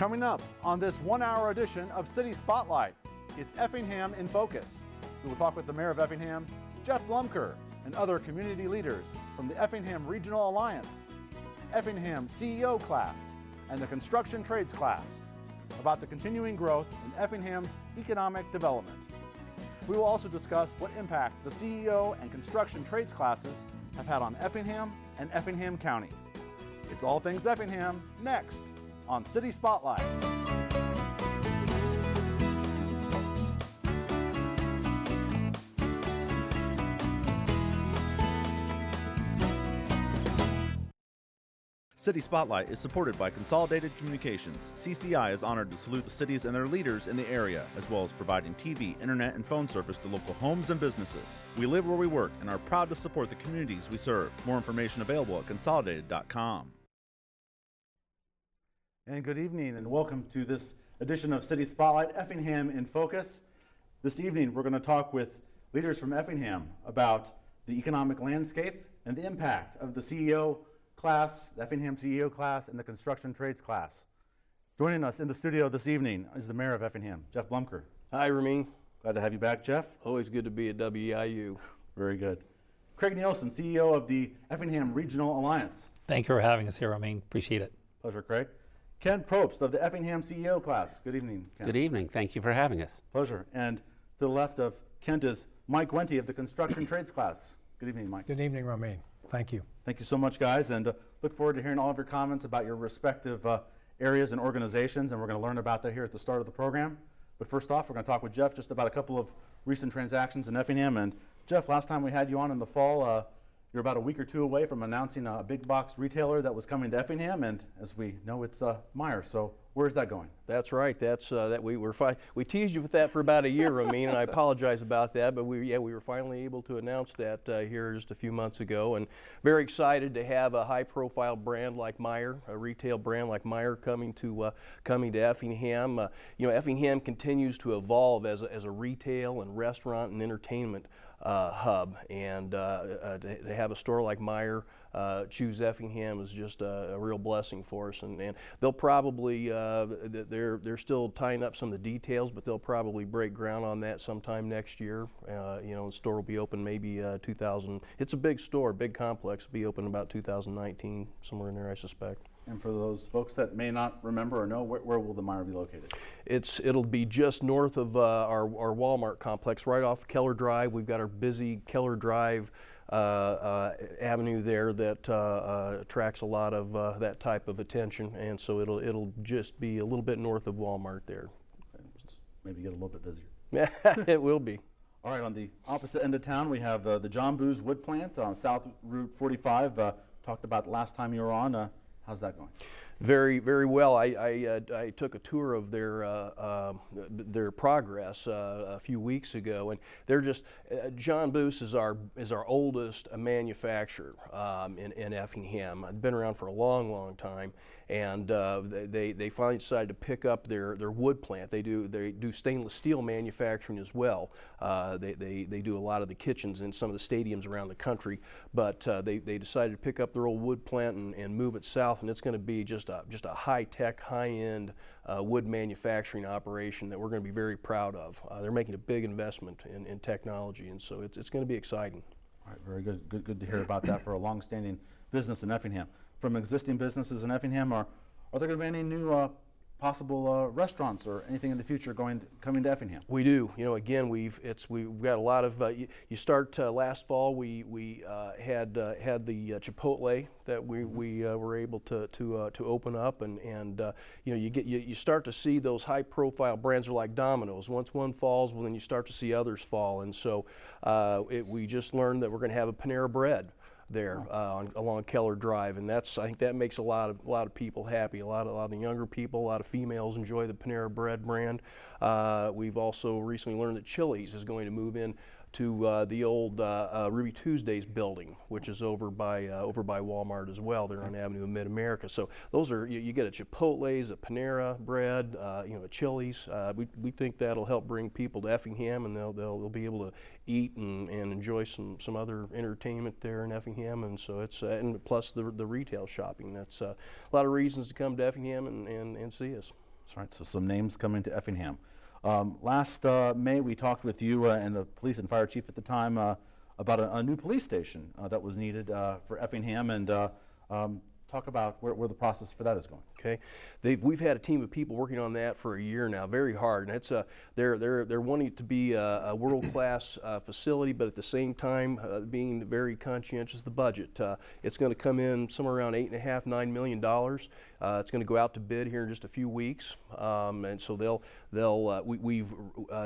Coming up on this 1-hour edition of City Spotlight, it's Effingham in Focus. We will talk with the Mayor of Effingham, Jeff Blumker, and other community leaders from the Effingham Regional Alliance, Effingham CEO class, and the Construction Trades class about the continuing growth in Effingham's economic development. We will also discuss what impact the CEO and Construction Trades classes have had on Effingham and Effingham County. It's all things Effingham next on City Spotlight. City Spotlight is supported by Consolidated Communications. CCI is honored to salute the cities and their leaders in the area, as well as providing TV, internet, and phone service to local homes and businesses. We live where we work and are proud to support the communities we serve. More information available at consolidated.com. And good evening and welcome to this edition of City Spotlight, Effingham in Focus. This evening we're going to talk with leaders from Effingham about the economic landscape and the impact of the CEO class, the Effingham CEO class, and the Construction Trades class. Joining us in the studio this evening is the Mayor of Effingham, Jeff Blumker. Hi, Ramin. Glad to have you back, Jeff. Always good to be at WEIU. Very good. Craig Nielsen, CEO of the Effingham Regional Alliance. Thank you for having us here, Ramin. Appreciate it. Pleasure, Craig. Ken Probst of the Effingham CEO class. Good evening, Ken. Good evening. Thank you for having us. Pleasure. And to the left of Kent is Mike Wente of the Construction Trades class. Good evening, Mike. Good evening, Ramin. Thank you. Thank you so much, guys, and look forward to hearing all of your comments about your respective areas and organizations, and we're going to learn about that here at the start of the program. But first off, we're going to talk with Jeff just about a couple of recent transactions in Effingham. And Jeff, last time we had you on in the fall, you're about a week or two away from announcing a big box retailer that was coming to Effingham, and as we know, it's Meijer. So where's that going? That's right. That's that we were we teased you with that for about a year, Ramin, and I apologize about that. But we were finally able to announce that here just a few months ago, and very excited to have a high-profile brand like Meijer, a retail brand like Meijer, coming to Effingham. Effingham continues to evolve as a retail and restaurant and entertainment hub, and to have a store like Meijer choose Effingham is just a real blessing for us. And they'll probably they're still tying up some of the details, but they'll probably break ground on that sometime next year. The store will be open maybe 2000. It's a big store, big complex. Will be open about 2019, somewhere in there, I suspect. And for those folks that may not remember or know, where will the Meijer be located? It'll be just north of our Walmart complex, right off Keller Drive. We've got our busy Keller Drive avenue there that attracts a lot of that type of attention, and so it'll just be a little bit north of Walmart there. Maybe get a little bit busier. Yeah, it will be. All right, on the opposite end of town, we have the John Booz Wood Plant on South Route 45. Talked about the last time you were on. How's that going? Very, very well. I took a tour of their progress a few weeks ago, and they're just John Booz is our oldest manufacturer in Effingham. They've been around for a long time, and they finally decided to pick up their wood plant. They do stainless steel manufacturing as well. They do a lot of the kitchens in some of the stadiums around the country, but they decided to pick up their old wood plant and move it south, and it's going to be just a high-tech, high-end wood manufacturing operation that we're going to be very proud of. They're making a big investment in technology, and so it's going to be exciting. All right, very good. Good to hear about that for a long-standing business in Effingham. From existing businesses in Effingham, are there going to be any new possible restaurants or anything in the future coming to Effingham? We do. Again, we've got a lot of. You start last fall. We had the Chipotle that we were able to open up, and you start to see those high-profile brands are like dominoes. Once one falls, well, then you start to see others fall, and so we just learned that we're going to have a Panera Bread there along Keller Drive, and I think that makes a lot of people happy. A lot of the younger people, a lot of females enjoy the Panera Bread brand. We've also recently learned that Chili's is going to move in to the old Ruby Tuesdays building, which is over by Walmart as well. They're on Avenue of Mid-America. So those are you get a Chipotle's, a Panera Bread, a Chili's. We think that'll help bring people to Effingham, and they'll be able to eat and enjoy some other entertainment there in Effingham. And so it's and plus the retail shopping. That's a lot of reasons to come to Effingham and see us. That's right. So some names coming to Effingham. Last May, we talked with you and the police and fire chief at the time about a new police station that was needed for Effingham, and talk about where the process for that is going. Okay, we've had a team of people working on that for a year now, very hard, and it's they're wanting it to be a world-class facility, but at the same time being very conscientious of the budget. It's going to come in somewhere around $8.5–9 million. It's going to go out to bid here in just a few weeks, and so we've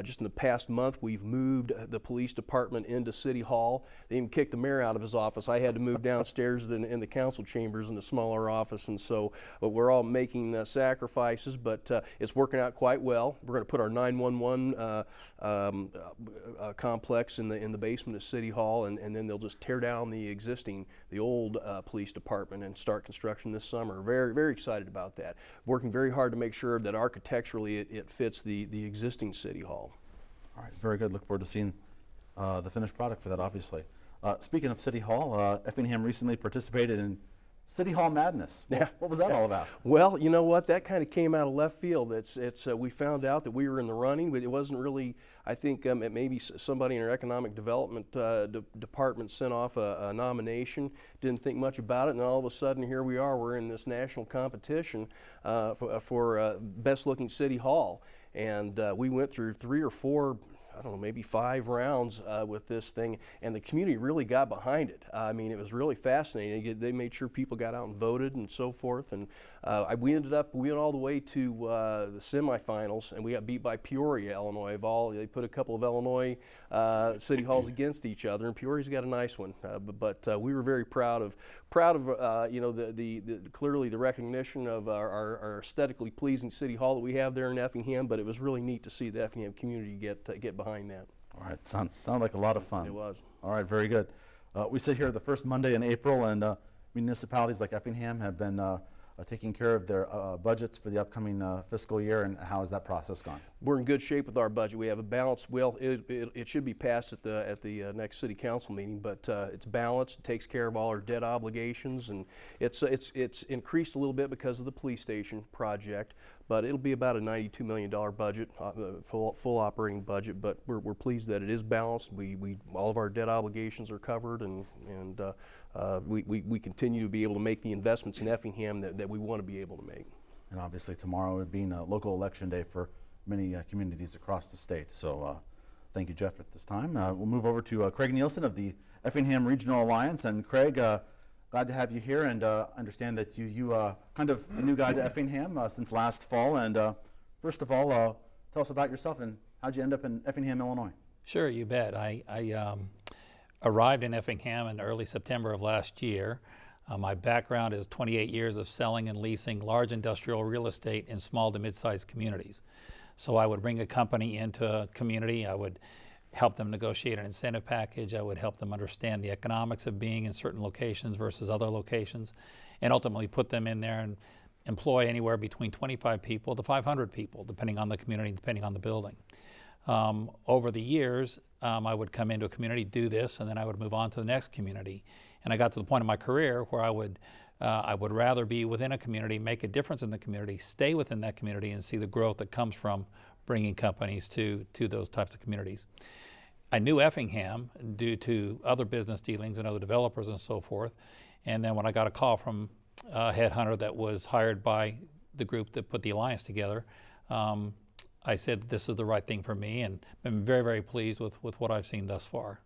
just in the past month we've moved the police department into City Hall. They even kicked the mayor out of his office. I had to move downstairs in the council chambers in the smaller office, and so we're all making sacrifices, but it's working out quite well. We're going to put our 911 complex in the basement of City Hall, and then they'll just tear down the old police department and start construction this summer. Very, very excited about that. Working very hard to make sure that architecturally it fits the existing City Hall. All right, very good. Look forward to seeing the finished product for that, obviously. Speaking of City Hall, Effingham recently participated in City Hall Madness. What was that all about? Well, you know what? That kind of came out of left field. We found out that we were in the running, but it wasn't really. I think maybe somebody in our economic development department sent off a nomination. Didn't think much about it, and then all of a sudden here we are. We're in this national competition for best-looking City Hall, and we went through 3 or 4. I don't know, maybe 5 rounds with this thing, and the community really got behind it. I mean, it was really fascinating. They made sure people got out and voted and so forth, and we went all the way to the semifinals, and we got beat by Peoria, Illinois. They put a couple of Illinois city halls against each other, and Peoria's got a nice one. But we were very proud of you know, clearly the recognition of our aesthetically pleasing city hall that we have there in Effingham. But it was really neat to see the Effingham community get behind that. All right, sounded like a lot of fun. It was. All right, very good. We sit here the first Monday in April, and municipalities like Effingham have been taking care of their budgets for the upcoming fiscal year. And how has that process gone? We're in good shape with our budget. We have a balanced. Well, it should be passed at the next city council meeting, but it's balanced. It takes care of all our debt obligations, and it's increased a little bit because of the police station project. But it'll be about a $92 million budget, full operating budget. But we're pleased that it is balanced. All of our debt obligations are covered, and we continue to be able to make the investments in Effingham that we want to be able to make. And obviously tomorrow being a local election day for many communities across the state. So thank you, Jeff, at this time. We'll move over to Craig Nielsen of the Effingham Regional Alliance. And Craig, glad to have you here, and understand that you kind of a new guy to Effingham since last fall. And first of all, tell us about yourself and how'd you end up in Effingham, Illinois? Sure, you bet. I arrived in Effingham in early September of last year. My background is 28 years of selling and leasing large industrial real estate in small to mid-sized communities. So I would bring a company into a community. I would help them negotiate an incentive package. I would help them understand the economics of being in certain locations versus other locations, and ultimately put them in there and employ anywhere between 25 people to 500 people, depending on the community, depending on the building. Over the years, I would come into a community, do this, and then I would move on to the next community. And I got to the point in my career where I would rather be within a community, make a difference in the community, stay within that community, and see the growth that comes from bringing companies to those types of communities. I knew Effingham due to other business dealings and other developers and so forth. And then when I got a call from a headhunter that was hired by the group that put the alliance together, I said this is the right thing for me, and I'm very, very pleased with what I've seen thus far.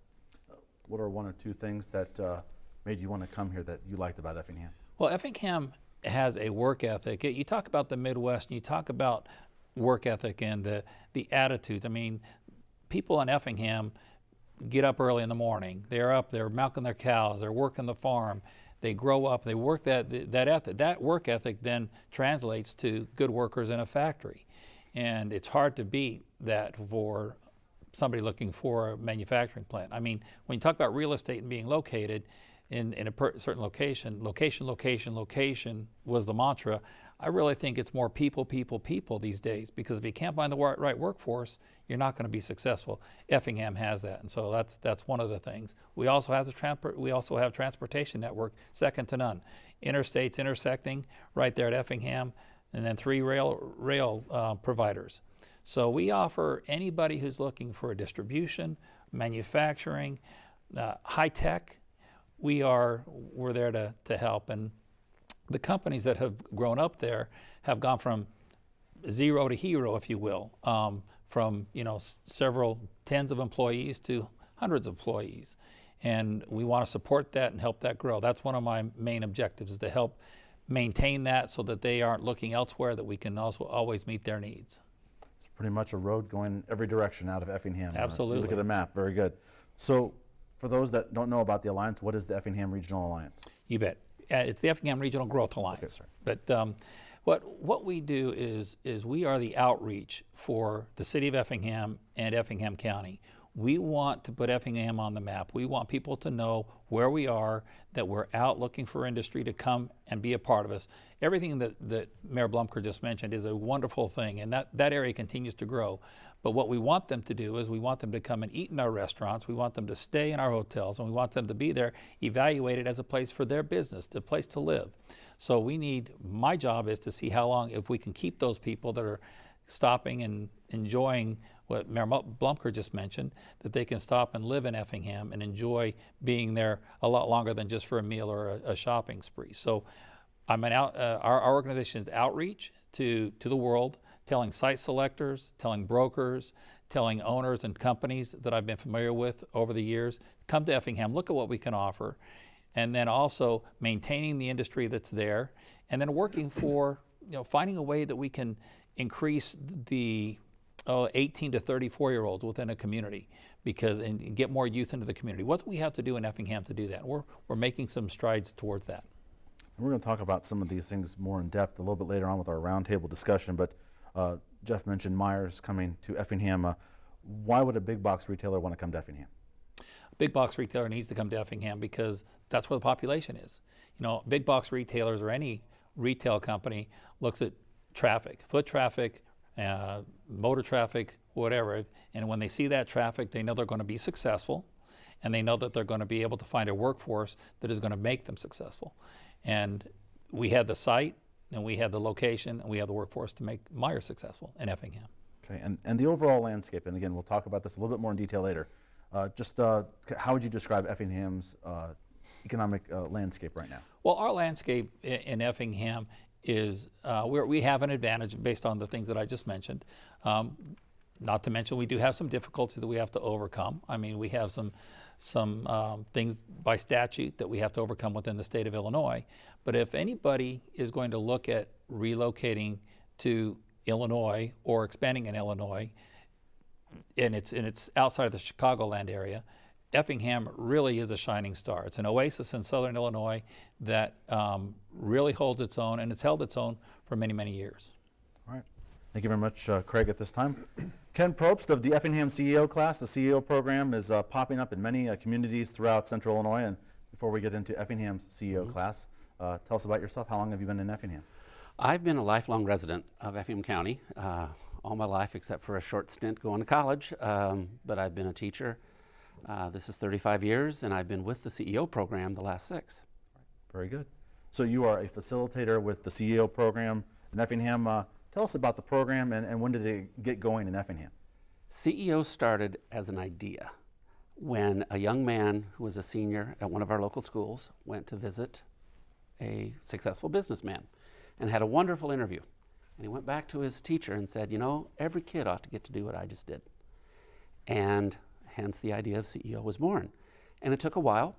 What are 1 or 2 things that made you want to come here that you liked about Effingham? Well, Effingham has a work ethic. You talk about the Midwest, and you talk about work ethic and the attitudes. I mean, people in Effingham get up early in the morning. They're up, they're milking their cows, they're working the farm. They grow up, they work that ethic. That work ethic then translates to good workers in a factory. And it's hard to beat that for somebody looking for a manufacturing plant. I mean, when you talk about real estate and being located in a certain location, location was the mantra. I really think it's more people these days, because if you can't find the right workforce, you're not going to be successful. Effingham has that, and so that's one of the things. We also have transportation network second to none. Interstates intersecting right there at Effingham. and then 3 rail providers. So we offer anybody who's looking for a distribution, manufacturing, high tech. We're there to help. And the companies that have grown up there have gone from zero to hero, if you will, from several tens of employees to hundreds of employees. And we want to support that and help that grow. That's one of my main objectives, is to help maintain that so that they aren't looking elsewhere, that we can also always meet their needs. It's pretty much a road going every direction out of Effingham. Absolutely. You look at a map, very good. So for those that don't know about the Alliance, what is the Effingham Regional Alliance? You bet. It's the Effingham Regional Growth Alliance. Okay, sorry. But what we do is we are the outreach for the city of Effingham and Effingham County. We want to put Effingham on the map. We want people to know where we are, that we're out looking for industry to come and be a part of us. Everything that Mayor Blumker just mentioned is a wonderful thing, and that area continues to grow. But what we want them to do is we want them to come and eat in our restaurants, we want them to stay in our hotels, and we want them to be there evaluated as a place for their business, a place to live. So my job is to see how long, if we can keep those people that are stopping and enjoying what Mayor Blumker just mentioned, that they can stop and live in Effingham and enjoy being there a lot longer than just for a meal or a shopping spree. So our organization is outreach to the world, telling site selectors, telling brokers, telling owners and companies that I've been familiar with over the years, come to Effingham, look at what we can offer, and then also maintaining the industry that's there, and then working for, finding a way that we can increase the 18 to 34-year-olds within a community, and get more youth into the community. What do we have to do in Effingham to do that? We're making some strides towards that. And we're going to talk about some of these things more in depth a little bit later on with our roundtable discussion, but Jeff mentioned Meijers coming to Effingham. Why would a big box retailer want to come to Effingham? A big box retailer needs to come to Effingham because that's where the population is. Big box retailers or any retail company looks at traffic, foot traffic, motor traffic, whatever, and when they see that traffic, they know they're going to be successful, and they know that they're going to be able to find a workforce that is going to make them successful. And we had the site, and we had the location, and we have the workforce to make Meijers successful in Effingham. Okay, and the overall landscape, and again, we'll talk about this a little bit more in detail later. How would you describe Effingham's economic landscape right now? Well, our landscape in Effingham is we have an advantage based on the things that I just mentioned. Not to mention we do have some difficulties that we have to overcome. I mean, we have some things by statute that we have to overcome within the state of Illinois. But if anybody is going to look at relocating to Illinois or expanding in Illinois, and it's outside of the Chicagoland area, Effingham really is a shining star. It's an oasis in southern Illinois that really holds its own, and it's held its own for many, many years. All right. Thank you very much, Craig, at this time. Ken Probst of the Effingham CEO class. The CEO program is popping up in many communities throughout central Illinois. And before we get into Effingham's CEO class, tell us about yourself. How long have you been in Effingham? I've been a lifelong resident of Effingham County all my life except for a short stint going to college, but I've been a teacher. This is 35 years, and I've been with the CEO program the last 6. Very good. So you are a facilitator with the CEO program in Effingham. Tell us about the program and when did it get going in Effingham? CEO started as an idea when a young man who was a senior at one of our local schools went to visit a successful businessman and had a wonderful interview. And he went back to his teacher and said, every kid ought to get to do what I just did. And hence the idea of CEO was born. And it took a while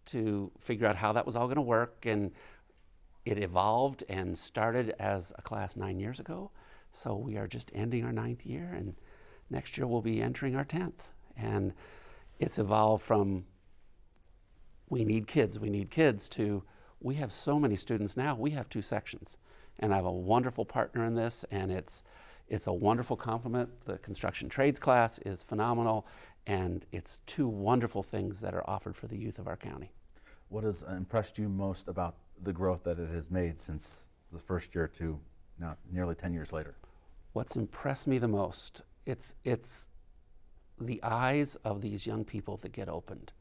to figure out how that was all going to work, and it evolved and started as a class 9 years ago. So we are just ending our 9th year, and next year we'll be entering our 10th. And it's evolved from we need kids to we have so many students now. We have 2 sections, and I have a wonderful partner in this, and it's a wonderful complement. The construction trades class is phenomenal, and it's 2 wonderful things that are offered for the youth of our county. What has impressed you most about the growth that it has made since the first year to now nearly 10 years later? What's impressed me the most, it's the eyes of these young people that get opened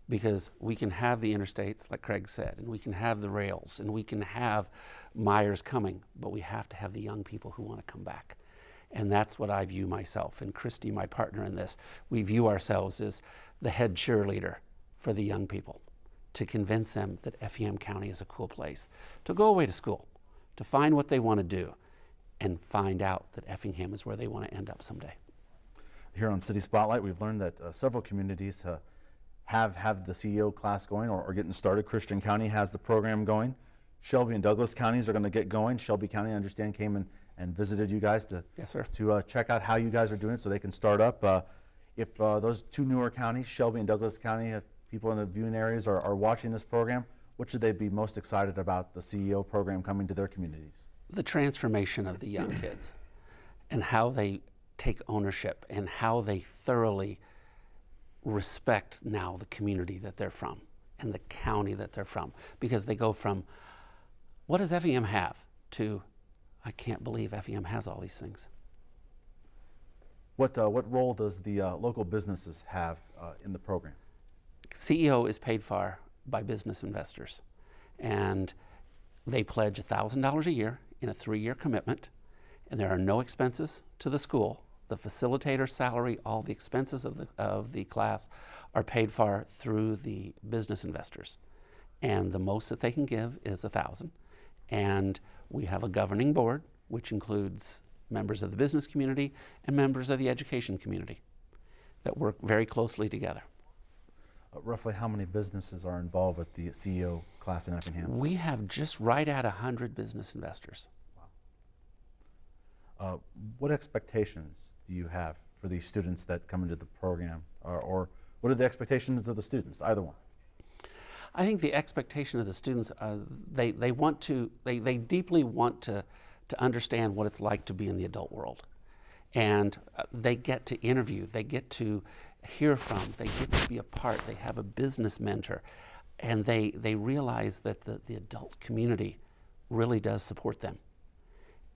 because we can have the interstates, like Craig said, and we can have the rails, and we can have Myers coming, but we have to have the young people who want to come back. And that's what I view myself, and Christy, my partner in this, we view ourselves as the head cheerleader for the young people, to convince them that Effingham County is a cool place, to go away to school, to find what they want to do, and find out that Effingham is where they want to end up someday. Here on City Spotlight, we've learned that several communities have the CEO class going or getting started. Christian County has the program going. Shelby and Douglas counties are going to get going. Shelby County, I understand, came and visited you guys to, yes, sir, to check out how you guys are doing it so they can start up. If those two newer counties, Shelby and Douglas County, if people in the viewing areas are watching this program, what should they be most excited about the CEO program coming to their communities? The transformation of the young kids and how they take ownership and how they thoroughly respect now the community that they're from and the county that they're from, because they go from, what does Effingham have, to, I can't believe Effingham has all these things. What role does the local businesses have in the program? CEO is paid for by business investors, and they pledge $1,000 a year in a 3-year commitment, and there are no expenses to the school. The facilitator's salary, all the expenses of the class are paid for through the business investors, and the most that they can give is $1,000. And we have a governing board, which includes members of the business community and members of the education community that work very closely together. Roughly how many businesses are involved with the CEO class in Effingham? We have just right at 100 business investors. Wow. What expectations do you have for these students that come into the program, or what are the expectations of the students, either one? I think the expectation of the students, they deeply want to understand what it's like to be in the adult world. And they get to interview, they get to hear from, they get to be a part, they have a business mentor, and they realize that the adult community really does support them.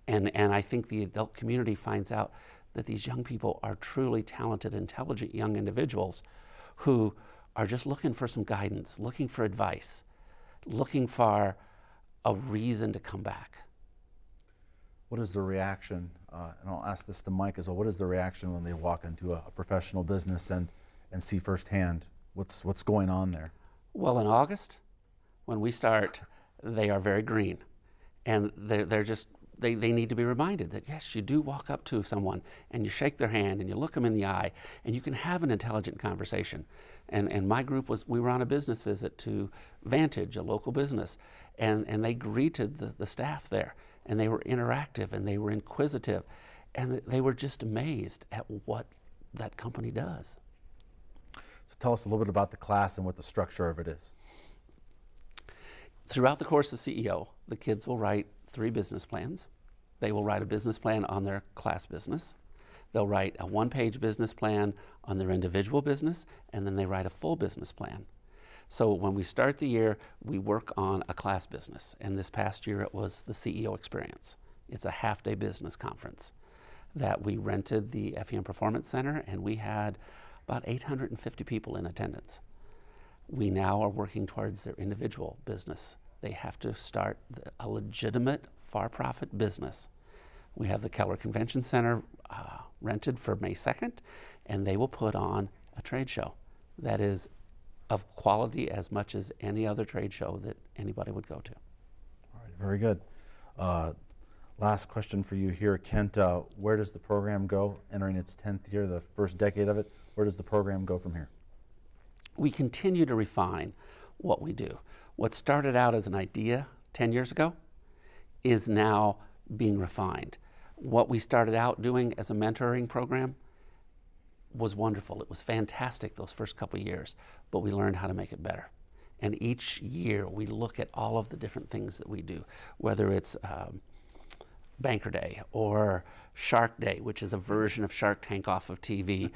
And I think the adult community finds out that these young people are truly talented, intelligent young individuals who are just looking for some guidance, looking for advice, looking for a reason to come back. What is the reaction, and I'll ask this to Mike as well, what is the reaction when they walk into a professional business and see firsthand what's going on there? Well, in August, when we start, they are very green. And they need to be reminded that, yes, you do walk up to someone and you shake their hand and you look them in the eye and you can have an intelligent conversation. And my group we were on a business visit to Vantage, a local business, and they greeted the staff there, and they were interactive and they were inquisitive, and they were just amazed at what that company does. So tell us a little bit about the class and what the structure of it is. Throughout the course of CEO, the kids will write 3 business plans. They will write a business plan on their class business. They'll write a 1-page business plan on their individual business, and then they write a full business plan. So when we start the year, we work on a class business, and this past year it was the CEO Experience. It's a half-day business conference that we rented the Effingham Performance Center, and we had about 850 people in attendance. We now are working towards their individual business. They have to start a legitimate for-profit business. We have the Keller Convention Center rented for May 2nd, and they will put on a trade show that is of quality as much as any other trade show that anybody would go to. All right, very good. Last question for you here, Kent. Where does the program go entering its 10th year, the first decade of it? Where does the program go from here? We continue to refine what we do. What started out as an idea 10 years ago is now being refined. What we started out doing as a mentoring program was wonderful. It was fantastic those first couple of years, but we learned how to make it better. And each year we look at all of the different things that we do, whether it's Banker Day or Shark Day, which is a version of Shark Tank off of TV,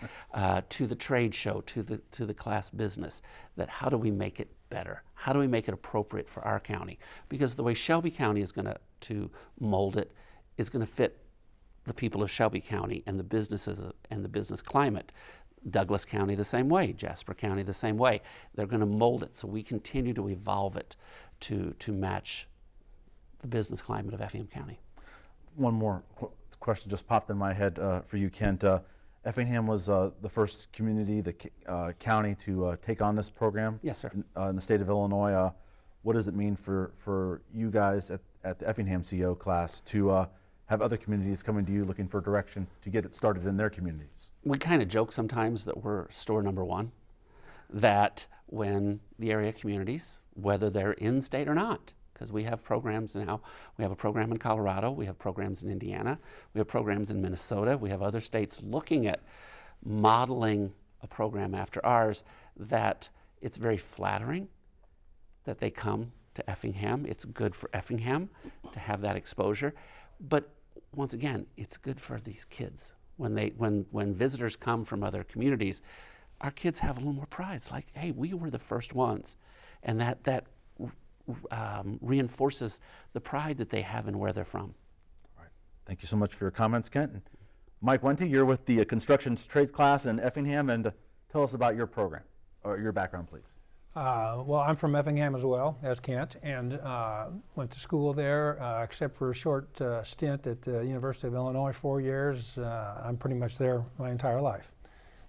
to the trade show, to the class business, that how do we make it better? How do we make it appropriate for our county? Because the way Shelby County is going to mold it is going to fit the people of Shelby County and the businesses and the business climate. Douglas County the same way, Jasper County the same way. They're going to mold it, so we continue to evolve it to match the business climate of Effingham County. One more question just popped in my head for you, Kent. Effingham was the first community, the county to take on this program. Yes, sir. In the state of Illinois. What does it mean for you guys at the Effingham CEO class to have other communities coming to you looking for direction to get it started in their communities? We kind of joke sometimes that we're store number one, that when the area communities, whether they're in state or not, because we have programs now, we have a program in Colorado, we have programs in Indiana, we have programs in Minnesota, we have other states looking at modeling a program after ours, that it's very flattering that they come to Effingham. It's good for Effingham to have that exposure. But once again, it's good for these kids. When visitors come from other communities, our kids have a little more pride. It's like, hey, we were the first ones. And that reinforces the pride that they have in where they're from. All right. Thank you so much for your comments, Kent. And Mike Wente, you're with the construction trades class in Effingham, and tell us about your program, or your background, please. Well, I'm from Effingham as well as Kent, and went to school there, except for a short stint at the University of Illinois, 4 years. I'm pretty much there my entire life.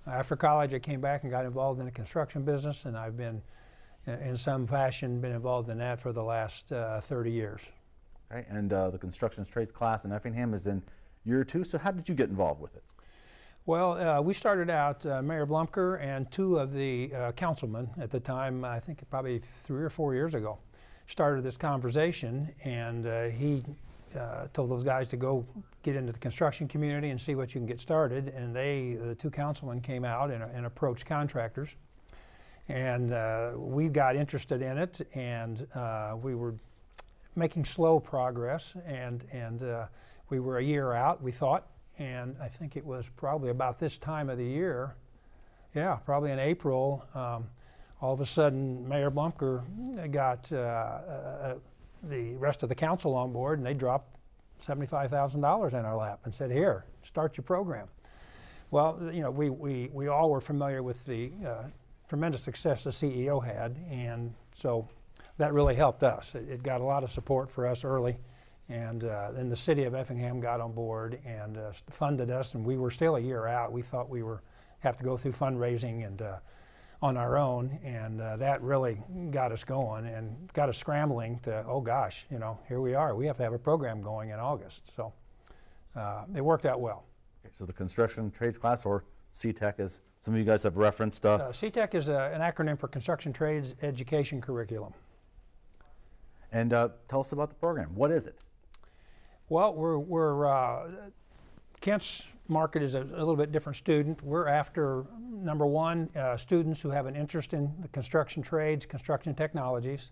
After college, I came back and got involved in the construction business, and I've been, in some fashion, been involved in that for the last 30 years. Okay, and the construction trades class in Effingham is in year 2, so how did you get involved with it? Well, we started out, Mayor Blumker and 2 of the councilmen at the time, I think probably 3 or 4 years ago, started this conversation, and he told those guys to go get into the construction community and see what you can get started, and the 2 councilmen came out and approached contractors, and we got interested in it, and we were making slow progress, and we were a year out, we thought. And I think it was probably about this time of the year, yeah, probably in April, all of a sudden Mayor Blumker got the rest of the council on board, and they dropped $75,000 in our lap and said, here, start your program. Well, you know, we all were familiar with the tremendous success the CEO had, and so that really helped us. It got a lot of support for us early. And then the city of Effingham got on board and funded us, and we were still a year out. We thought we were have to go through fundraising and on our own, and that really got us going and got us scrambling to, oh gosh, you know, here we are. We have to have a program going in August. So it worked out well. Okay, so the construction trades class, or CTEC, as some of you guys have referenced. CTEC is an acronym for Construction Trades Education Curriculum. And tell us about the program. What is it? Well, Kent's market is a little bit different student. We're after, number one, students who have an interest in the construction trades, construction technologies.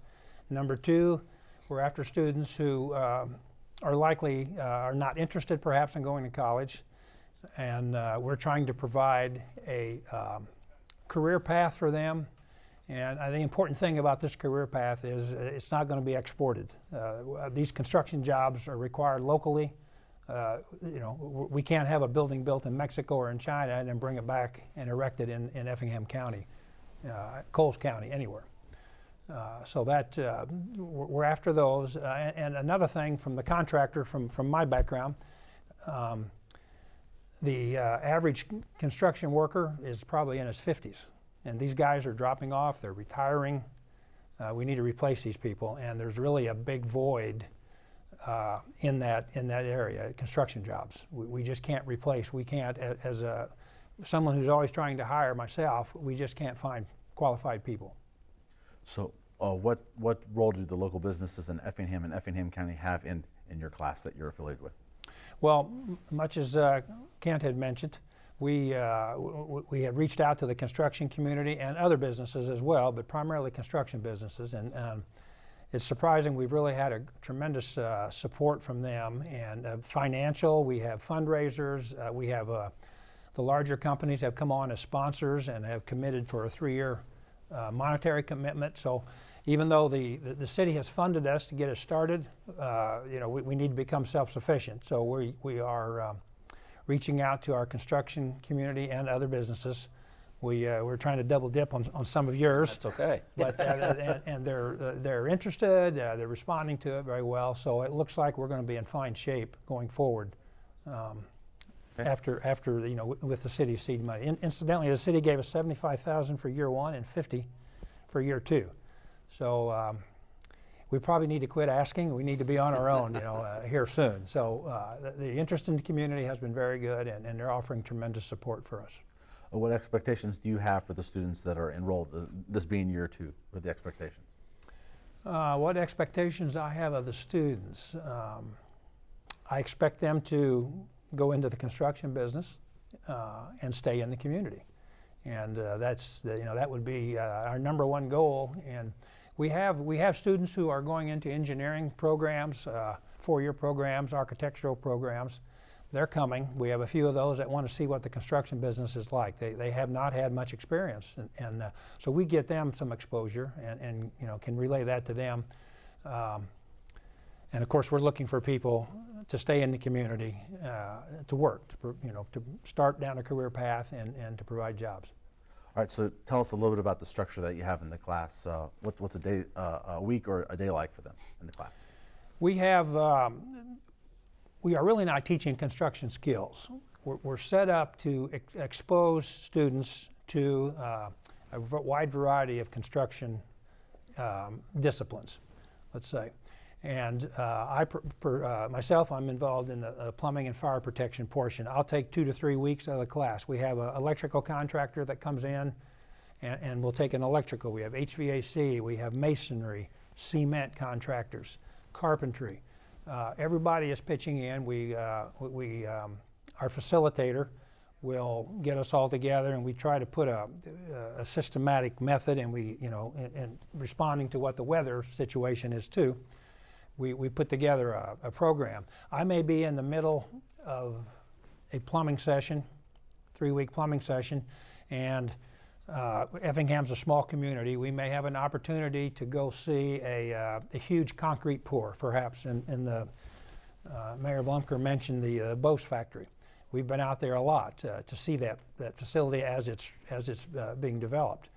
Number 2, we're after students who are likely are not interested perhaps in going to college. And we're trying to provide a career path for them. And the important thing about this career path is it's not going to be exported. These construction jobs are required locally. You know, we can't have a building built in Mexico or in China and then bring it back and erect it in Effingham County, Coles County, anywhere. So that we're after those. And another thing from the contractor, from my background, the average construction worker is probably in his 50s. And these guys are dropping off, they're retiring. We need to replace these people, and there's really a big void in that area, construction jobs. We just can't replace. We can't, as someone who's always trying to hire myself, we just can't find qualified people. So what role do the local businesses in Effingham and Effingham County have in your class that you're affiliated with? Well, much as Kent had mentioned, we have reached out to the construction community and other businesses as well, but primarily construction businesses. And it's surprising, we've really had a tremendous support from them, and financial, we have fundraisers, we have the larger companies have come on as sponsors and have committed for a 3-year monetary commitment. So even though the city has funded us to get us started, you know, we need to become self-sufficient. So we are reaching out to our construction community and other businesses We're trying to double dip on some of yours. That's okay. But and they're interested. They're responding to it very well. So it looks like we're going to be in fine shape going forward. After with the city's seed money. Incidentally, the city gave us $75,000 for year 1 and $50,000 for year 2. So we probably need to quit asking. We need to be on our own, here soon. So the interest in the community has been very good, and they're offering tremendous support for us. What expectations do you have for the students that are enrolled, this being year 2? What are the expectations? What expectations I have of the students? I expect them to go into the construction business and stay in the community, and that would be our #1 goal. And we have students who are going into engineering programs, 4-year programs, architectural programs. They're coming. We have a few of those that want to see what the construction business is like. They have not had much experience, and so we get them some exposure and can relay that to them. And of course, we're looking for people to stay in the community, to work, to start down a career path and to provide jobs. All right, so tell us a little bit about the structure that you have in the class. What's a day, a week or a day like for them in the class? We are really not teaching construction skills. We're set up to expose students to a wide variety of construction disciplines, let's say. And myself, I'm involved in the plumbing and fire protection portion. I'll take 2 to 3 weeks out of the class. We have an electrical contractor that comes in, and we'll take an electrical. We have HVAC, we have masonry, cement contractors, carpentry. Everybody is pitching in. Our facilitator will get us all together, and we try to put a systematic method, and and responding to what the weather situation is too. We put together a program. I may be in the middle of a plumbing session, 3-week plumbing session, and Effingham's a small community. We may have an opportunity to go see a huge concrete pour, perhaps. In the Mayor Blumker mentioned the Bose factory. We've been out there a lot to see that facility as it's being developed.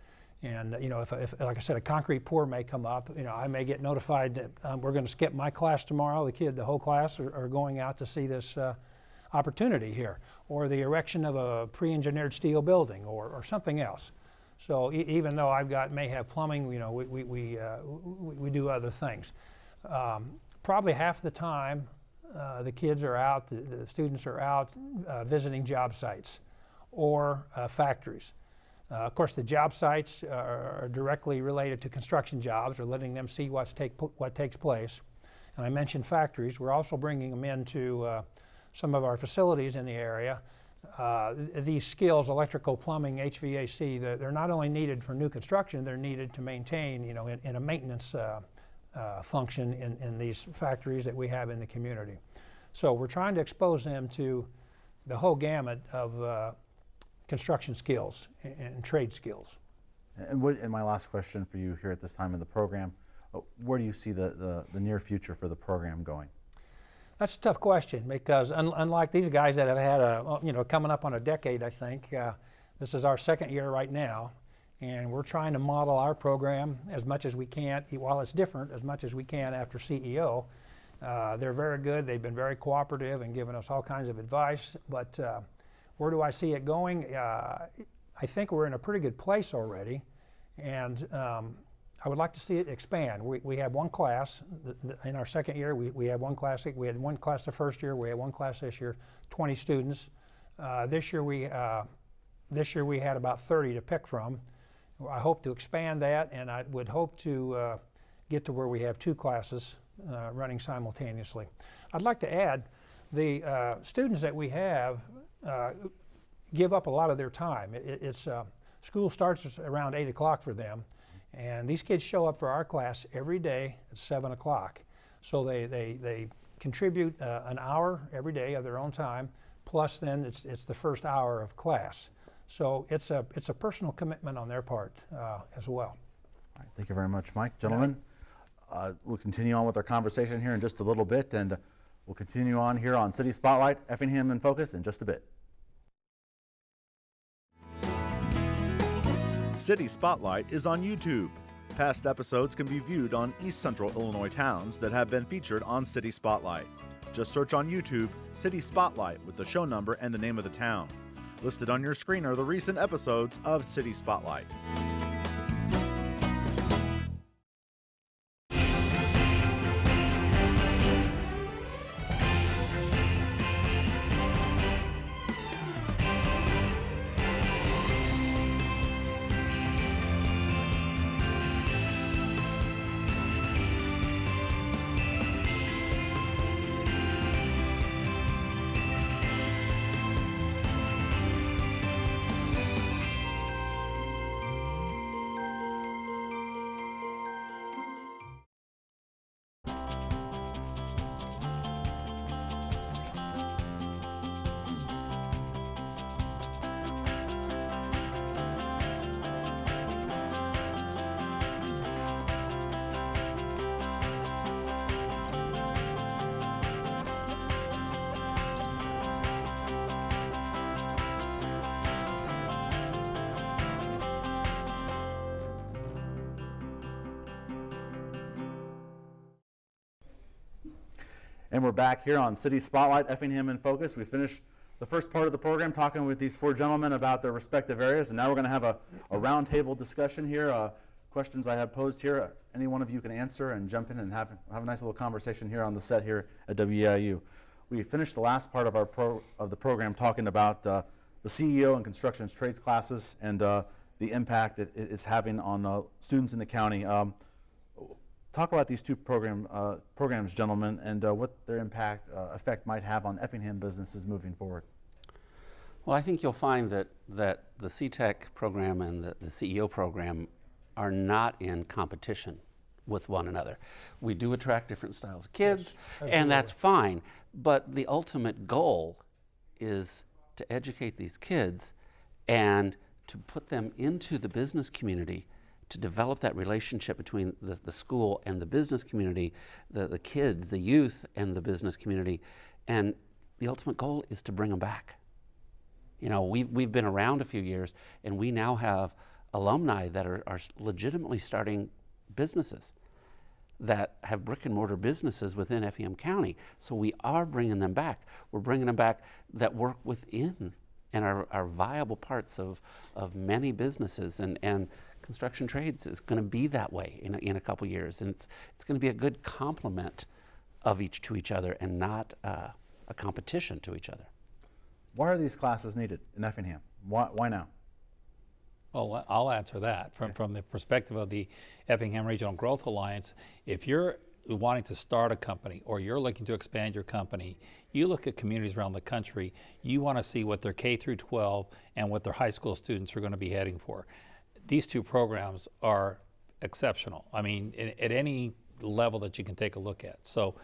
And if like I said, a concrete pour may come up. I may get notified that we're going to skip my class tomorrow. The whole class are going out to see this opportunity here, or the erection of a pre-engineered steel building, or something else. So even though may have plumbing, we do other things. Probably half the time, the kids are out, the students are out visiting job sites or factories. Of course, the job sites are directly related to construction jobs, or letting them see what takes place. And I mentioned factories. We're also bringing them into some of our facilities in the area. These skills, electrical, plumbing, HVAC, they're not only needed for new construction, they're needed to maintain, in a maintenance function in these factories that we have in the community. So we're trying to expose them to the whole gamut of construction skills and trade skills. And my last question for you here at this time in the program, where do you see the near future for the program going? That's a tough question, because unlike these guys that have had coming up on a decade, I think, this is our 2nd year right now, and we're trying to model our program as much as we can, while it's different, as much as we can after CEO. They're very good. They've been very cooperative and given us all kinds of advice, but where do I see it going? I think we're in a pretty good place already, and I would like to see it expand. We have one class in our 2nd year. We have one class. We had one class the 1st year. We had one class this year. 20 students. This year we had about 30 to pick from. I hope to expand that, and I would hope to get to where we have 2 classes running simultaneously. I'd like to add, the students that we have give up a lot of their time. School starts around 8 o'clock for them, and these kids show up for our class every day at 7 o'clock. So they contribute an hour every day of their own time, plus then it's the first hour of class. So it's a personal commitment on their part as well. All right, thank you very much, Mike. Gentlemen, we'll continue on with our conversation here in just a little bit, and we'll continue on here on City Spotlight, Effingham in Focus, in just a bit. City Spotlight is on YouTube. Past episodes can be viewed on East Central Illinois towns that have been featured on City Spotlight. Just search on YouTube City Spotlight with the show number and the name of the town. Listed on your screen are the recent episodes of City Spotlight. And we're back here on City Spotlight, Effingham in Focus. We finished the first part of the program talking with these four gentlemen about their respective areas, and now we're going to have a roundtable discussion here. Questions I have posed here, any one of you can answer and jump in and have a nice little conversation here on the set here at WEIU. We finished the last part of the program talking about the CEO and construction and trades classes and the impact it's having on students in the county. Talk about these two programs, gentlemen, and what their effect might have on Effingham businesses moving forward. Well, I think you'll find that the CTEC program and the CEO program are not in competition with one another. We do attract different styles of kids, yes, and that's fine, but the ultimate goal is to educate these kids and to put them into the business community, to develop that relationship between the school and the business community, the kids, the youth, and the business community. And the ultimate goal is to bring them back. You know, we've been around a few years, and we now have alumni that are legitimately starting businesses that have brick and mortar businesses within Effingham County. So we are bringing them back. We're bringing them back that work within and are viable parts of many businesses, and construction trades is going to be that way in a couple years, and it's going to be a good complement of each other and not a competition to each other. Why are these classes needed in Effingham? Why now? Well, I'll answer that from the perspective of the Effingham Regional Growth Alliance. If you're wanting to start a company or you're looking to expand your company, you look at communities around the country, you want to see what their K through 12 and what their high school students are going to be heading for. These two programs are exceptional. I mean, at any level that you can take a look at. So,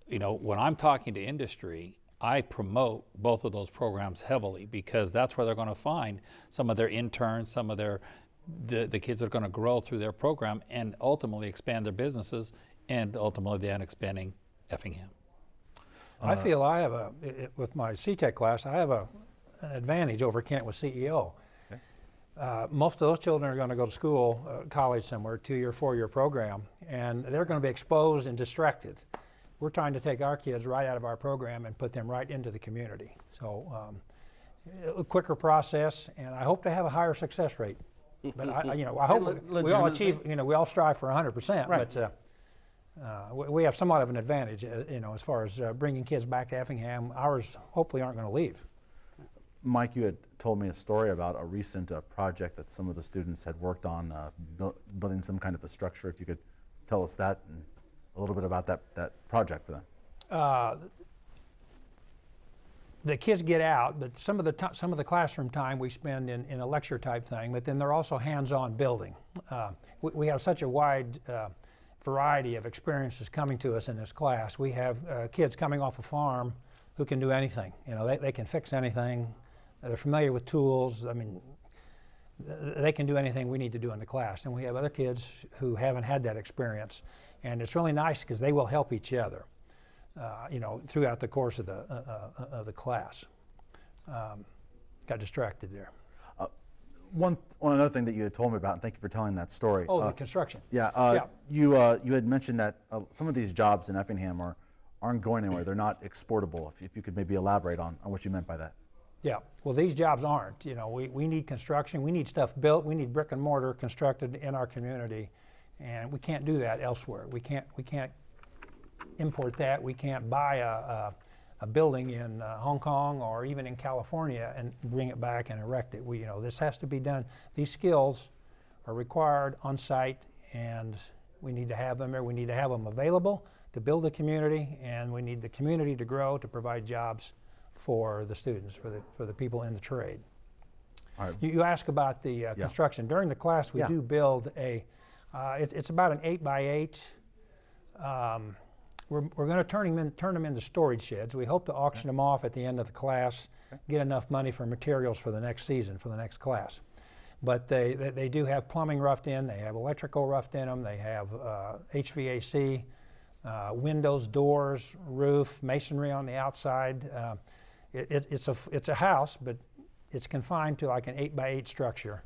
you know, when I'm talking to industry, I promote both of those programs heavily because that's where they're going to find some of their interns, some of the kids that are going to grow through their program and ultimately expand their businesses and ultimately then expanding Effingham. I feel I have with my CTEC class, I have an advantage over Kentwood CEO. Most of those children are going to go to school, college somewhere, 2-year, 4-year program, and they're going to be exposed and distracted. We're trying to take our kids right out of our program and put them right into the community. So a quicker process, and I hope to have a higher success rate. But I hope we all achieve, we all strive for 100%, right. But we have somewhat of an advantage, as far as bringing kids back to Effingham. Ours hopefully aren't going to leave. Mike, you had told me a story about a recent project that some of the students had worked on, building some kind of a structure. If you could tell us that and a little bit about that project for them. The kids get out, but some of the classroom time we spend in a lecture type thing, but then they're also hands-on building. We have such a wide variety of experiences coming to us in this class. We have kids coming off a farm who can do anything. They can fix anything. They're familiar with tools. I mean, they can do anything we need to do in the class. And we have other kids who haven't had that experience. And it's really nice because they will help each other, throughout the course of the class. Got distracted there. another thing that you had told me about, and thank you for telling that story. Oh, the construction. Yeah, Yeah. You had mentioned that some of these jobs in Effingham aren't going anywhere. They're not exportable. If you could maybe elaborate on what you meant by that. Yeah, well, these jobs aren't. You know, we need construction, we need stuff built, we need brick and mortar constructed in our community, and we can't do that elsewhere. We can't import that. We can't buy a building in Hong Kong or even in California and bring it back and erect it. This has to be done. These skills are required on site, and we need to have them there. We need to have them available to build the community, and we need the community to grow to provide jobs for the students, for the people in the trade. All right. You ask about the construction. During the class, we do build it's about an 8x8. We're going to turn them into storage sheds. We hope to auction them off at the end of the class, get enough money for materials for the next season, for the next class. But they do have plumbing roughed in, they have electrical roughed in them, they have HVAC, windows, doors, roof, masonry on the outside. It's a house, but it's confined to like an 8x8 structure.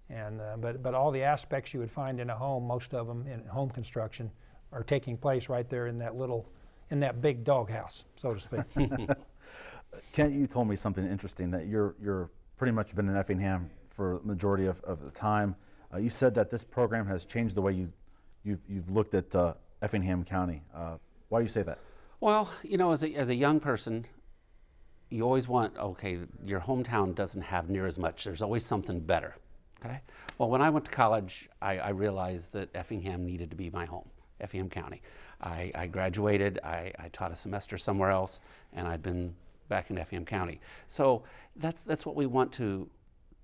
And but all the aspects you would find in a home, most of them in home construction, are taking place right there in that big doghouse, so to speak. Kent, you told me something interesting, that you're pretty much been in Effingham for the majority of the time. You said that this program has changed the way you've looked at Effingham County. Why do you say that? Well, as a young person, you always want, okay, your hometown doesn't have near as much. There's always something better. Okay. Well, when I went to college, I realized that Effingham needed to be my home. Effingham County. I graduated, I taught a semester somewhere else, and I've been back in Effingham County. So that's what we want to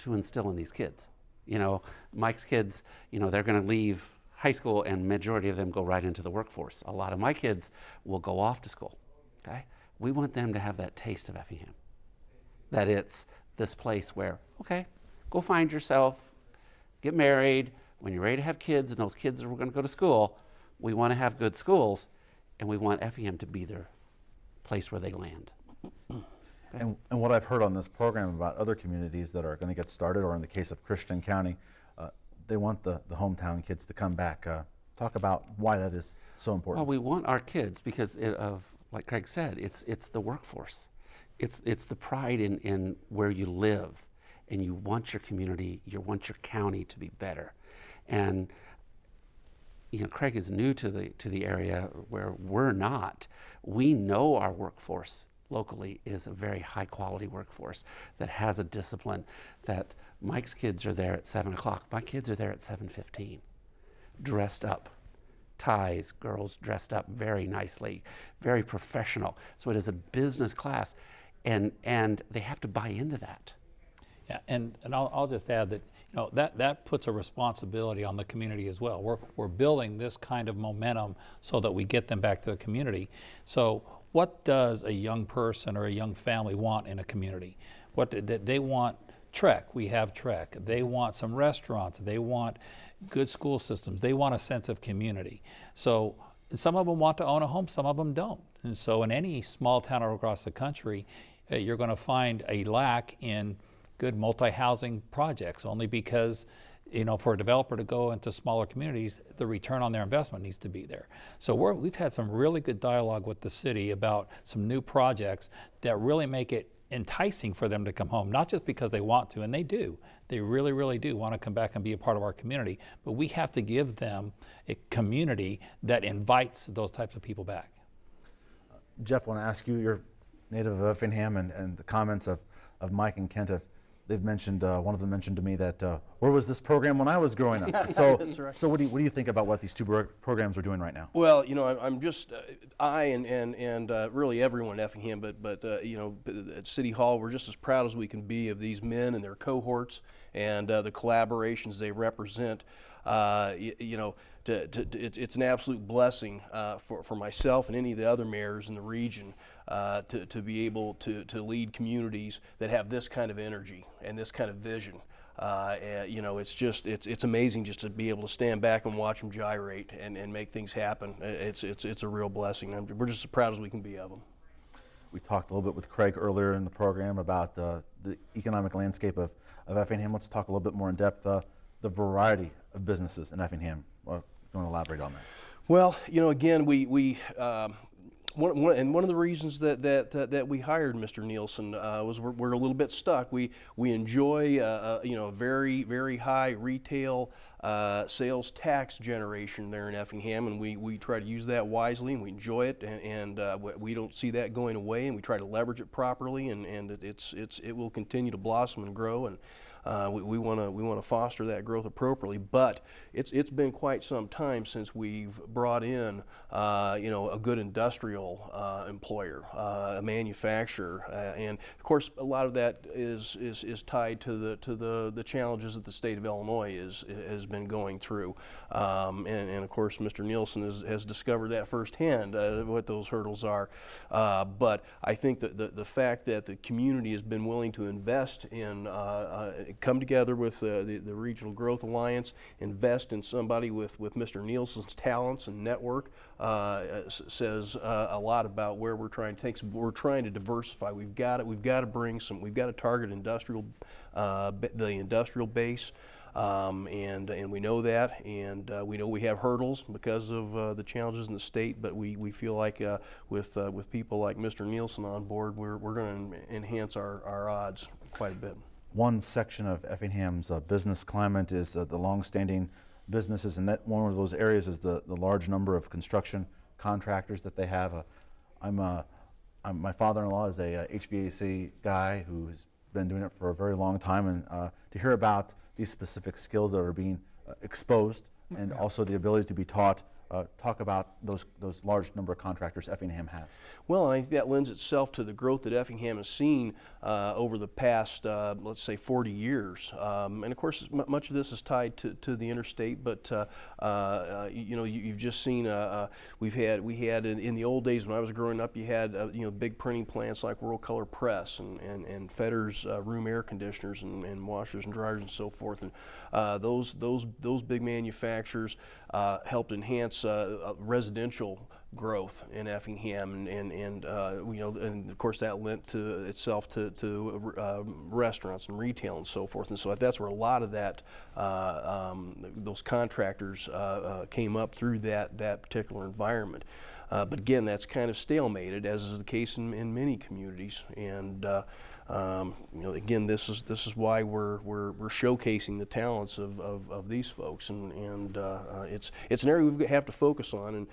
instill in these kids. Mike's kids, they're going to leave high school, and majority of them go right into the workforce. A lot of my kids will go off to school. Okay, we want them to have that taste of Effingham. That it's this place where, okay, go find yourself, get married. When you're ready to have kids, and those kids are going to go to school, we want to have good schools, and we want Effingham to be their place where they land. And what I've heard on this program about other communities that are going to get started, or in the case of Christian County, they want the hometown kids to come back. Talk about why that is so important. Well, we want our kids because like Craig said, it's the workforce. It's the pride in where you live, and you want your community, you want your county to be better. And Craig is new to the area where we're not. We know our workforce locally is a very high quality workforce that has a discipline, that Mike's kids are there at 7 o'clock. My kids are there at 7:15, dressed up, ties, girls dressed up very nicely, very professional. So it is a business class, and they have to buy into that. Yeah, and I'll just add that that puts a responsibility on the community as well. We're building this kind of momentum so that we get them back to the community. So what does a young person or a young family want in a community? They want Trek. We have Trek. They want some restaurants. They want good school systems. They want a sense of community. So some of them want to own a home, some of them don't. And so in any small town across the country, you're going to find a lack in good multi-housing projects, only because for a developer to go into smaller communities, the return on their investment needs to be there. So we've had some really good dialogue with the city about some new projects that really make it enticing for them to come home, not just because they want to, and they do. They really, really do want to come back and be a part of our community, but we have to give them a community that invites those types of people back. Jeff, I want to ask you, you're native of Effingham, and the comments of Mike and Kent they've mentioned, one of them mentioned to me that, where was this program when I was growing up? So, That's right. So what do you think about what these two programs are doing right now? Well, I'm just, I and really everyone in Effingham, but at City Hall, we're just as proud as we can be of these men and their cohorts and the collaborations they represent. It's an absolute blessing for myself and any of the other mayors in the region to be able to lead communities that have this kind of energy and this kind of vision. It's amazing just to be able to stand back and watch them gyrate and make things happen. It's a real blessing. We're just as proud as we can be of them. we talked a little bit with Craig earlier in the program about the economic landscape of Effingham. Let's talk a little bit more in depth the variety of businesses in Effingham. Well, if you want to elaborate on that. Well, again, one of the reasons that we hired Mr. Nielsen was we're a little bit stuck. We enjoy a very, very high retail sales tax generation there in Effingham, and we try to use that wisely, and we enjoy it, and we don't see that going away, and we try to leverage it properly, and it will continue to blossom and grow, and we want to foster that growth appropriately. But it's been quite some time since we've brought in a good industrial employer, a manufacturer, and of course a lot of that is tied to the challenges that the state of Illinois has been going through, and of course Mr. Nielsen has discovered that firsthand what those hurdles are. But I think that the fact that the community has been willing to invest in come together with the Regional Growth Alliance, invest in somebody with Mr. Nielsen's talents and network, says a lot about where we're trying to take. We're trying to diversify. We've got to bring some. We've got to target the industrial base. And we know that, and we know we have hurdles because of the challenges in the state, but we feel like with people like Mr. Nielsen on board, we're going to enhance our odds quite a bit. One section of Effingham's business climate is the long-standing businesses, and that one of those areas is the large number of construction contractors that they have. My father-in-law is a HVAC guy who has been doing it for a very long time, and to hear about these specific skills that are being exposed, and also the ability to be taught. Talk about those large number of contractors Effingham has. Well, I think that lends itself to the growth that Effingham has seen over the past, let's say, 40 years. And of course, much of this is tied to the interstate. But you've just seen we had in the old days when I was growing up, you had big printing plants like World Color Press and Fedder's room air conditioners and washers and dryers and so forth. And those big manufacturers helped enhance residential growth in Effingham, and of course that lent itself to restaurants and retail and so forth. And so that's where a lot of that those contractors came up through that particular environment. But again, that's kind of stalemated, as is the case in many communities. And again, this is why we're showcasing the talents of these folks, and it's an area we have to focus on. And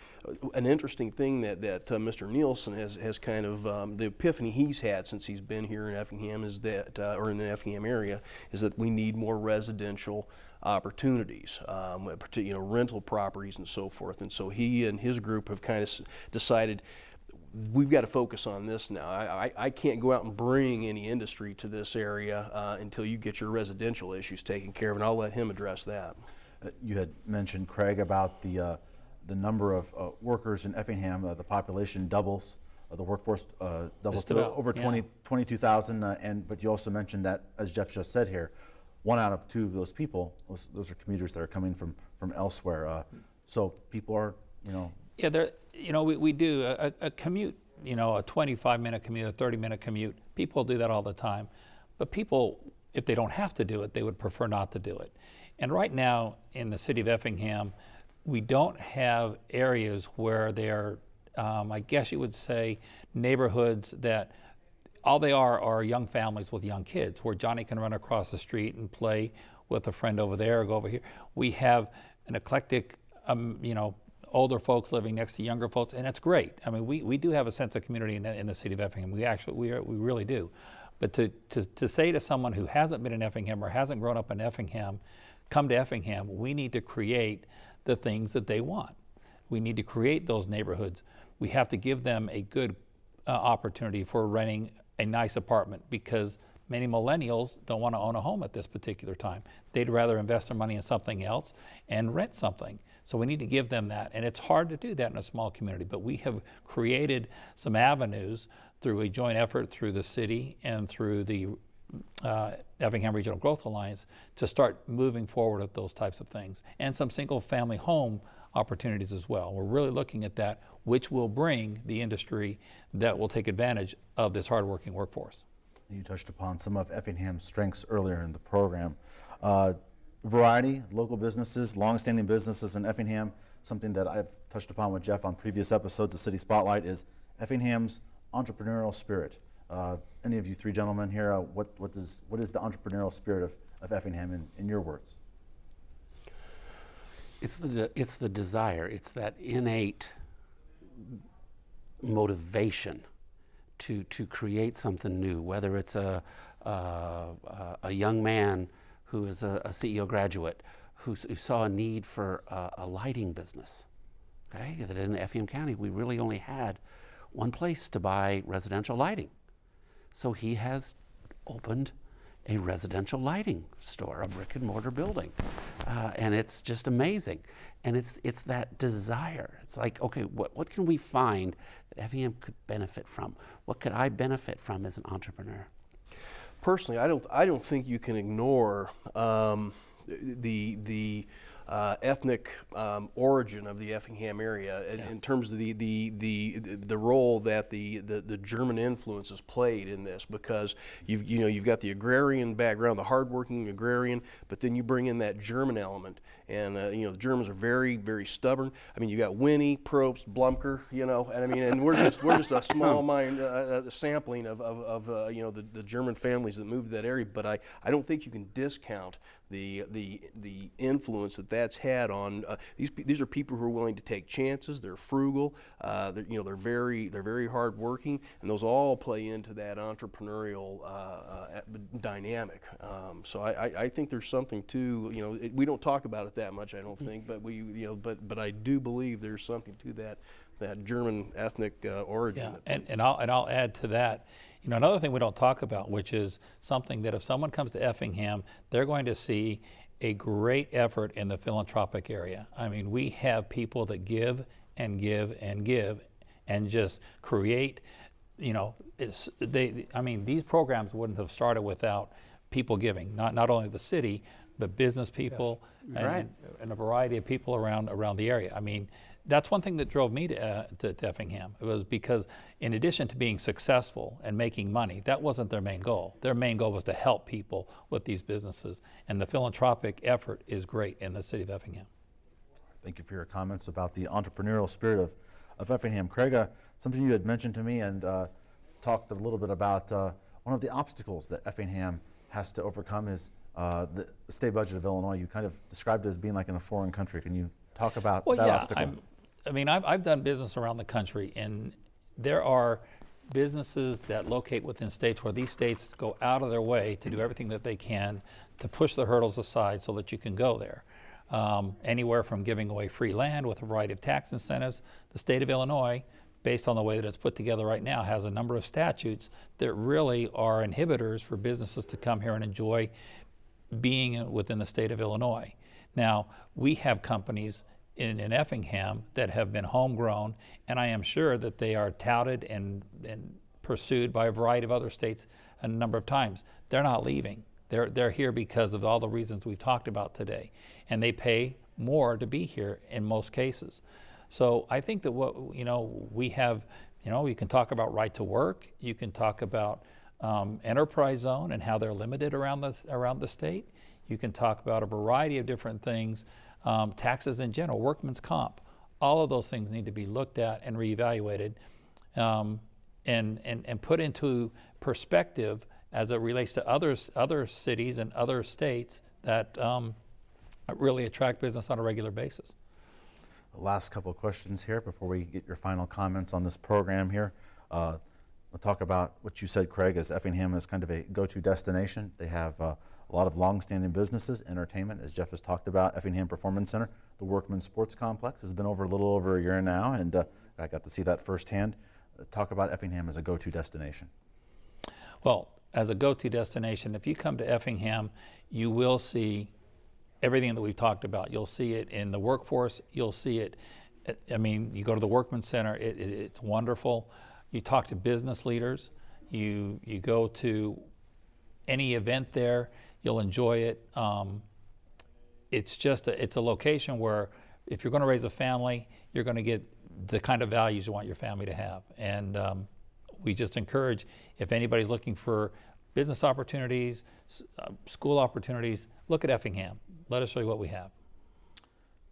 an interesting thing that Mr. Nielsen has kind of the epiphany he's had since he's been here in Effingham is that, or in the Effingham area, is that we need more residential opportunities, rental properties and so forth. And so he and his group have kind of decided, we've got to focus on this now. I can't go out and bring any industry to this area until you get your residential issues taken care of, and I'll let him address that. You had mentioned, Craig, about the number of workers in Effingham. The population doubles, the workforce doubles to over 22,000. But you also mentioned that, as Jeff just said here, 1 out of 2 of those people, those are commuters that are coming from elsewhere. So people are, Yeah, we do a commute, a 25-minute commute, a 30-minute commute. People do that all the time. But people, if they don't have to do it, they would prefer not to do it. And right now in the city of Effingham, we don't have areas where they are, I guess you would say, neighborhoods that all they are young families with young kids, where Johnny can run across the street and play with a friend over there or go over here. We have an eclectic, older folks living next to younger folks, and that's great. I mean, we do have a sense of community in the city of Effingham. We really do. But to say to someone who hasn't been in Effingham or hasn't grown up in Effingham, come to Effingham, we need to create the things that they want. We need to create those neighborhoods. We have to give them a good opportunity for renting a nice apartment, because many millennials don't want to own a home at this particular time. They'd rather invest their money in something else and rent something. So we need to give them that. And it's hard to do that in a small community, but we have created some avenues through a joint effort through the city and through the Effingham Regional Growth Alliance to start moving forward with those types of things. And some single family home opportunities as well. We're really looking at that, which will bring the industry that will take advantage of this hardworking workforce. You touched upon some of Effingham's strengths earlier in the program. Variety, local businesses, long-standing businesses in Effingham. Something that I've touched upon with Jeff on previous episodes of City Spotlight is Effingham's entrepreneurial spirit. Any of you three gentlemen here, what is the entrepreneurial spirit of Effingham in your words? It's the desire. It's that innate motivation to create something new. Whether it's a young man who is a CEO graduate who saw a need for a lighting business. Okay, that in Effingham County we really only had one place to buy residential lighting, so he has opened a residential lighting store, a brick and mortar building, and it's just amazing. And it's that desire. It's like, okay, what can we find that Effingham could benefit from? What could I benefit from as an entrepreneur? Personally, I don't think you can ignore the ethnic origin of the Effingham area in terms of the role that the German influences played in this, because you've got the agrarian background, the hardworking agrarian, but then you bring in that German element, and the Germans are very, very stubborn. I mean, you got Winnie, Probst, Blumker, and I mean, and we're just a small sampling of the German families that moved to that area, but I don't think you can discount the influence that's had on these are people who are willing to take chances. They're frugal. They're very hardworking, and those all play into that entrepreneurial dynamic. So I think there's something to we don't talk about it that much, I don't think, but but I do believe there's something to that German ethnic origin. Yeah, and I'll add to that. Another thing we don't talk about, which is something that if someone comes to Effingham, they're going to see a great effort in the philanthropic area. I mean, we have people that give and give and give and just create, these programs wouldn't have started without people giving, not only the city, but business people, right, and a variety of people around the area. I mean, that's one thing that drove me to Effingham. It was because in addition to being successful and making money, that wasn't their main goal. Their main goal was to help people with these businesses, and the philanthropic effort is great in the city of Effingham. Thank you for your comments about the entrepreneurial spirit of Effingham. Craig, something you had mentioned to me and talked a little bit about one of the obstacles that Effingham has to overcome is the state budget of Illinois. You kind of described it as being like in a foreign country. Can you talk about that obstacle? I've done business around the country, and there are businesses that locate within states where these states go out of their way to do everything that they can to push the hurdles aside so that you can go there. Anywhere from giving away free land with a variety of tax incentives. The state of Illinois, based on the way that it's put together right now, has a number of statutes that really are inhibitors for businesses to come here and enjoy being within the state of Illinois. Now, we have companies in Effingham that have been homegrown, and I am sure that they are touted and pursued by a variety of other states a number of times. They're not leaving. They're here because of all the reasons we've talked about today, and they pay more to be here in most cases. So I think that we have, you can talk about right to work, you can talk about enterprise zone and how they're limited around the state. You can talk about a variety of different things, taxes in general, workman's comp. All of those things need to be looked at and reevaluated and put into perspective as it relates to other cities and other states that really attract business on a regular basis. The last couple of questions here before we get your final comments on this program here. We'll talk about what you said, Craig, as Effingham is kind of a go-to destination. They have a lot of long-standing businesses, entertainment, as Jeff has talked about, Effingham Performance Center. The Workman Sports Complex has been over a little over a year now, and I got to see that firsthand. Talk about Effingham as a go-to destination. Well, as a go-to destination, if you come to Effingham, you will see everything that we've talked about. You'll see it in the workforce. You'll see it, you go to the Workman Center, it's wonderful. You talk to business leaders. You go to any event there, you'll enjoy it. It's a location where if you're going to raise a family, you're going to get the kind of values you want your family to have. And we just encourage, if anybody's looking for business opportunities, school opportunities, look at Effingham. Let us show you what we have.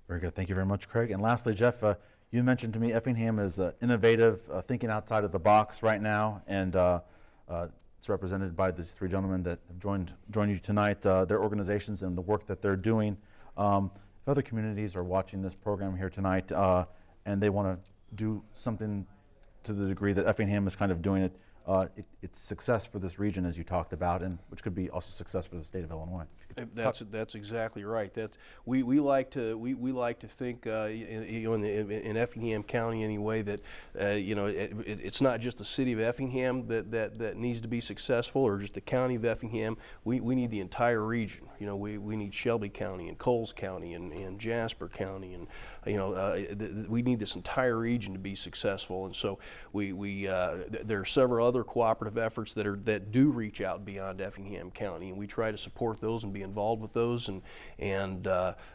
Very good. Thank you very much, Craig. And lastly, Jeff, you mentioned to me Effingham is innovative, thinking outside of the box right now, and it's represented by these three gentlemen that have joined you tonight, their organizations and the work that they're doing. If other communities are watching this program here tonight and they want to do something to the degree that Effingham is kind of doing it, it's success for this region, as you talked about, and which could be also success for the state of Illinois. That's exactly right. We like to think in Effingham County anyway that it's not just the city of Effingham that needs to be successful, or just the county of Effingham. We need the entire region. We need Shelby County and Coles County and Jasper County, and we need this entire region to be successful. And so there are several other cooperative efforts that do reach out beyond Effingham County, and we try to support those and be involved with those. And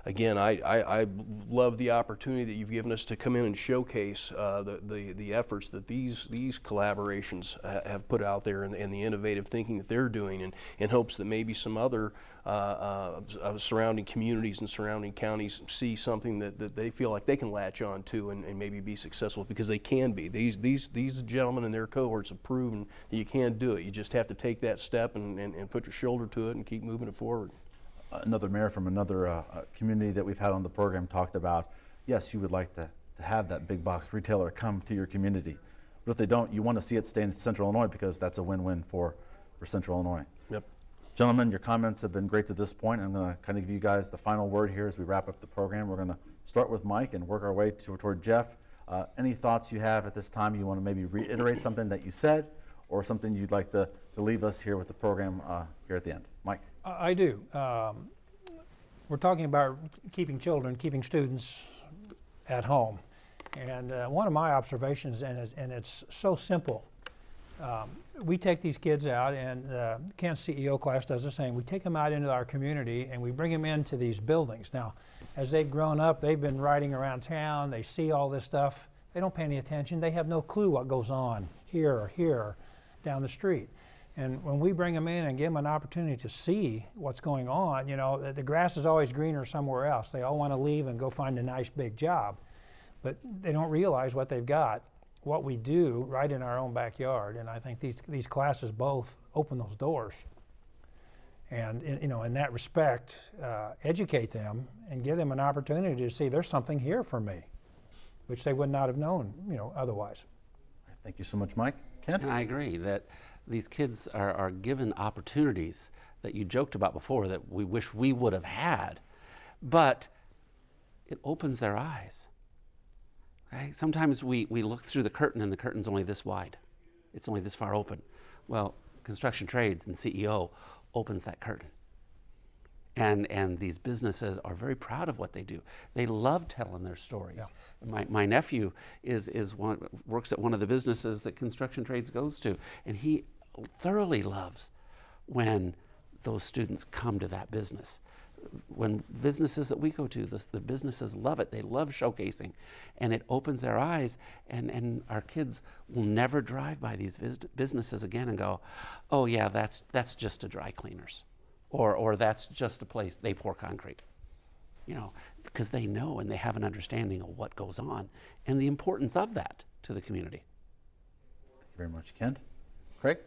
again, I love the opportunity that you've given us to come in and showcase the efforts that these collaborations have put out there, and the innovative thinking that they're doing, in hopes that maybe some other surrounding communities and surrounding counties see something that they feel like they can latch on to and maybe be successful, because they can be. These gentlemen and their cohorts have proven that you can do it. You just have to take that step and put your shoulder to it and keep moving it forward. Another mayor from another community that we've had on the program talked about, yes, you would like to have that big box retailer come to your community, but if they don't, you want to see it stay in Central Illinois, because that's a win-win for Central Illinois. Yep. Gentlemen, your comments have been great to this point. I'm going to kind of give you guys the final word here as we wrap up the program. We're going to start with Mike and work our way toward Jeff. Any thoughts you have at this time? You want to maybe reiterate something that you said, or something you'd like to leave us here with the program here at the end? Mike? I do. We're talking about keeping students at home. And one of my observations, and it's so simple, we take these kids out, and the Kansas CEO class does the same. We take them out into our community and we bring them into these buildings. Now, as they've grown up, they've been riding around town, they see all this stuff, they don't pay any attention, they have no clue what goes on here or here down the street. And when we bring them in and give them an opportunity to see what's going on, the grass is always greener somewhere else. They all want to leave and go find a nice big job, but they don't realize what they've got, what we do right in our own backyard. And I think these classes both open those doors. And in that respect, educate them and give them an opportunity to see there's something here for me, which they would not have known, otherwise. Thank you so much, Mike. Kent? And I agree that these kids are given opportunities that you joked about before that we wish we would have had, but it opens their eyes. Okay? Sometimes we look through the curtain and the curtain's only this wide. It's only this far open. Well, Construction Trades and CEO opens that curtain. And these businesses are very proud of what they do. They love telling their stories. Yeah. My nephew works at one of the businesses that Construction Trades goes to, and he thoroughly loves when those students come to that business. When businesses that we go to, the businesses love it. They love showcasing, and it opens their eyes, and our kids will never drive by these businesses again and go, oh yeah, that's just a dry cleaners. Or that's just a place they pour concrete, because they know and they have an understanding of what goes on and the importance of that to the community. Thank you very much, Kent. Craig?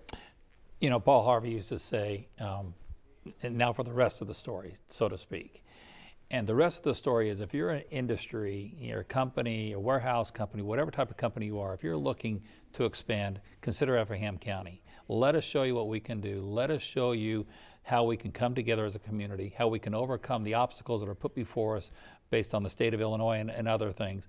Paul Harvey used to say, and now for the rest of the story, so to speak. And the rest of the story is, if you're an industry, you're a company, a warehouse company, whatever type of company you are, if you're looking to expand, consider Effingham County. Let us show you what we can do. Let us show you how we can come together as a community, how we can overcome the obstacles that are put before us based on the state of Illinois and other things.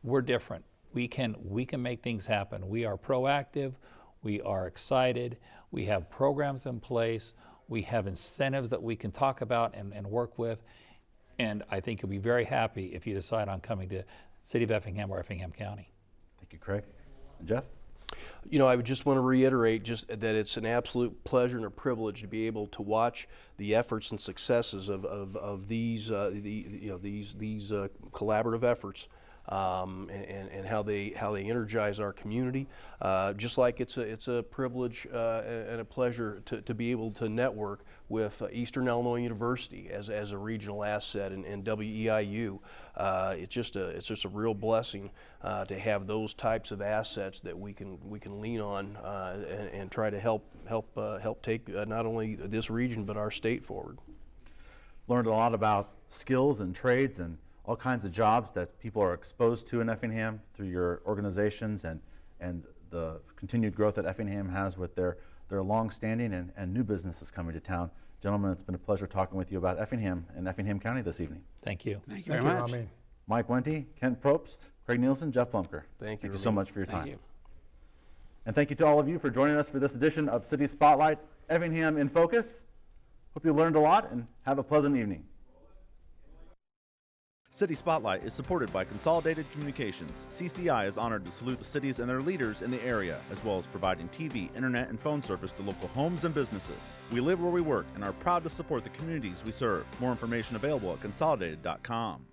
We're different. We can make things happen. We are proactive. We are excited. We have programs in place. We have incentives that we can talk about and work with. And I think you'll be very happy if you decide on coming to City of Effingham or Effingham County. Thank you, Craig. And Jeff? You know, I would just want to reiterate just that it's an absolute pleasure and a privilege to be able to watch the efforts and successes of these these collaborative efforts, and how they energize our community. Just like it's a privilege and a pleasure to be able to network with Eastern Illinois University as a regional asset, and WEIU. It's just a real blessing to have those types of assets that we can lean on and try to help take not only this region but our state forward. Learned a lot about skills and trades and all kinds of jobs that people are exposed to in Effingham through your organizations, and the continued growth that Effingham has with their long-standing and new businesses coming to town. Gentlemen, it's been a pleasure talking with you about Effingham and Effingham County this evening. Thank you. Thank you very much. Rami. Mike Wente, Kent Probst, Craig Nielsen, Jeff Blumker. Thank you so much for your time. Thank you. And thank you to all of you for joining us for this edition of City Spotlight, Effingham in Focus. Hope you learned a lot and have a pleasant evening. City Spotlight is supported by Consolidated Communications. CCI is honored to salute the cities and their leaders in the area, as well as providing TV, internet, and phone service to local homes and businesses. We live where we work and are proud to support the communities we serve. More information available at consolidated.com.